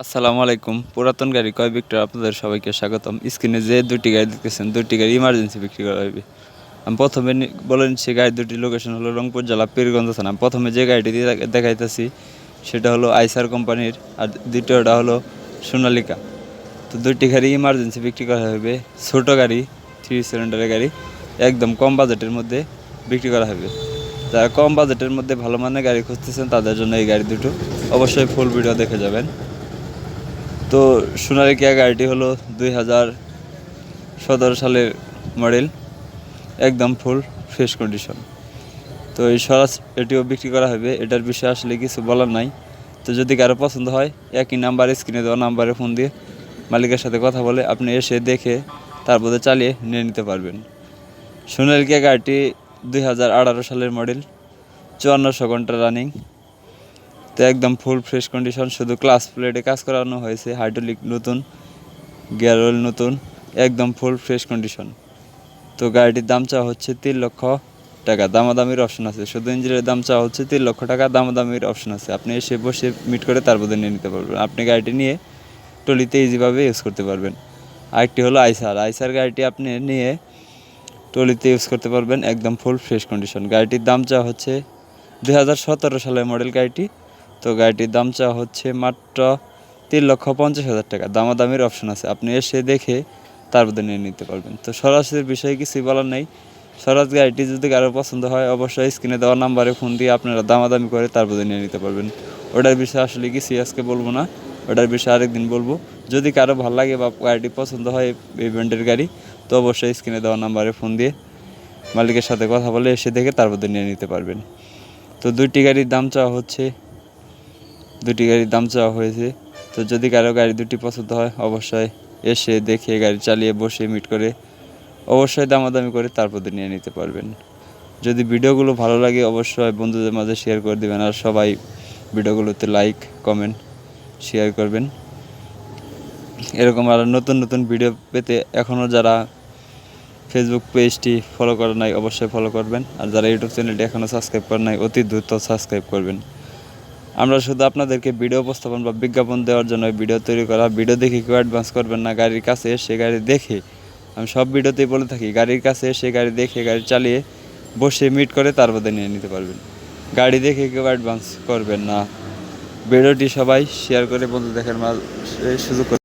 আসসালামু আলাইকুম। পুরাতন গাড়ি ক্রয় বিক্রয় আপনাদের সবাইকে স্বাগতম। স্ক্রিনে যে দুটি গাড়ি দেখতেছেন, দুটি গাড়ি ইমার্জেন্সি বিক্রি করা হবে। আমি প্রথমে বলে নিচ্ছি, গাড়ি দুটি লোকেশন হলো রংপুর জেলা পীরগঞ্জ থানা। প্রথমে যে গাড়িটি দেখাইতেছি সেটা হলো আইসার কোম্পানির, আর দ্বিতীয়টা হলো সোনালিকা। তো দুটি গাড়ি ইমার্জেন্সি বিক্রি করা হবে। ছোট গাড়ি, 3 সিলিন্ডারের গাড়ি, একদম কম বাজেটের মধ্যে বিক্রি করা হবে। যারা কম বাজেটের মধ্যে ভালো মানের গাড়ি খুঁজতেছেন তাদের জন্য এই গাড়ি দুটো। অবশ্যই ফুল ভিডিও দেখে যাবেন। তো সোনালিকা গাড়িটি হলো 2017 সালের মডেল, একদম ফুল ফ্রেশ কন্ডিশন। তো এটিও বিক্রি করা হবে। এটার বিষয়ে আসলে কিছু বলার নাই। তো যদি কারো পছন্দ হয়, একই নাম্বারে, স্ক্রিনে দেওয়া নাম্বারে ফোন দিয়ে মালিকের সাথে কথা বলে আপনি এসে দেখে তারপরে চালিয়ে নিয়ে নিতে পারবেন। সোনালিকা গাড়িটি 2018 সালের মডেল, 5400 ঘন্টা রানিং। তো একদম ফুল ফ্রেশ কন্ডিশন, শুধু ক্লাস প্লেটে কাজ করানো হয়েছে, হাইড্রোলিক নতুন, গিয়ার অয়েল নতুন, একদম ফুল ফ্রেশ কন্ডিশন। তো গাড়িটির দাম চাওয়া হচ্ছে 3 লক্ষ টাকা, দামাদামির অপশন আছে। শুধু ইঞ্জিনের দাম চাওয়া হচ্ছে 3 লক্ষ টাকা, দামাদামির অপশন আছে। আপনি এসে বসে মিট করে তারপরে নিয়ে নিতে পারবেন। আপনি গাড়িটি নিয়ে টলিতে ইজিভাবে ইউজ করতে পারবেন। আরেকটি হলো আইসার গাড়িটি আপনি নিয়ে টলিতে ইউজ করতে পারবেন, একদম ফুল ফ্রেশ কন্ডিশন। গাড়িটির দাম চাওয়া হচ্ছে 2017 সালের মডেল গাড়িটি। তো গাড়িটির দাম চাওয়া হচ্ছে মাত্র 3,50,000 টাকা, দামাদামির অপশন আছে। আপনি এসে দেখে তারপরে নিয়ে নিতে পারবেন। তো স্বরাজের বিষয়ে কিছুই বলার নেই। স্বরাজ গাড়িটি যদি কারো পছন্দ হয়, অবশ্যই স্ক্রিনে দেওয়া নাম্বারে ফোন দিয়ে আপনারা দামাদামি করে তারপরে নিয়ে নিতে পারবেন। ওটার বিষয়ে আসলে কিছুই আজকে বলবো না, ওটার বিষয়ে আরেকদিন বলবো। যদি কারো ভালো লাগে বা গাড়িটি পছন্দ হয় এই ব্র্যান্ডের গাড়ি, তো অবশ্যই স্ক্রিনে দেওয়া নাম্বারে ফোন দিয়ে মালিকের সাথে কথা বলে এসে দেখে তারপরে নিয়ে নিতে পারবেন। তো দুটি গাড়ির দাম চাওয়া হয়েছে। তো যদি কারো গাড়ি দুটি পছন্দ হয়, অবশ্যই এসে দেখে গাড়ি চালিয়ে বসে মিট করে অবশ্যই দামাদামি করে তারপর নিয়ে নিতে পারবেন। যদি ভিডিওগুলো ভালো লাগে, অবশ্যই বন্ধুদের মাঝে শেয়ার করে দেবেন। আর সবাই ভিডিওগুলোতে লাইক, কমেন্ট, শেয়ার করবেন। এরকম আরও নতুন নতুন ভিডিও পেতে এখনও যারা ফেসবুক পেজটি ফলো করেন নাই, অবশ্যই ফলো করবেন। আর যারা ইউটিউব চ্যানেলটি এখনও সাবস্ক্রাইব করেন নাই, অতি দ্রুত সাবস্ক্রাইব করবেন। আমরা শুধু আপনাদেরকে ভিডিও উপস্থাপন বা বিজ্ঞাপন দেওয়ার জন্য ভিডিও তৈরি করা। ভিডিও দেখে কেউ অ্যাডভান্স করবেন না। গাড়ির কাছে এসে গাড়ি দেখে, আমি সব ভিডিওতেই বলে থাকি, গাড়ির কাছে এসে গাড়ি দেখে গাড়ি চালিয়ে বসে মিট করে তারপরে নিয়ে নিতে পারবেন। গাড়ি দেখে কেউ অ্যাডভান্স করবেন না। ভিডিওটি সবাই শেয়ার করে বন্ধু দেখার সুযোগ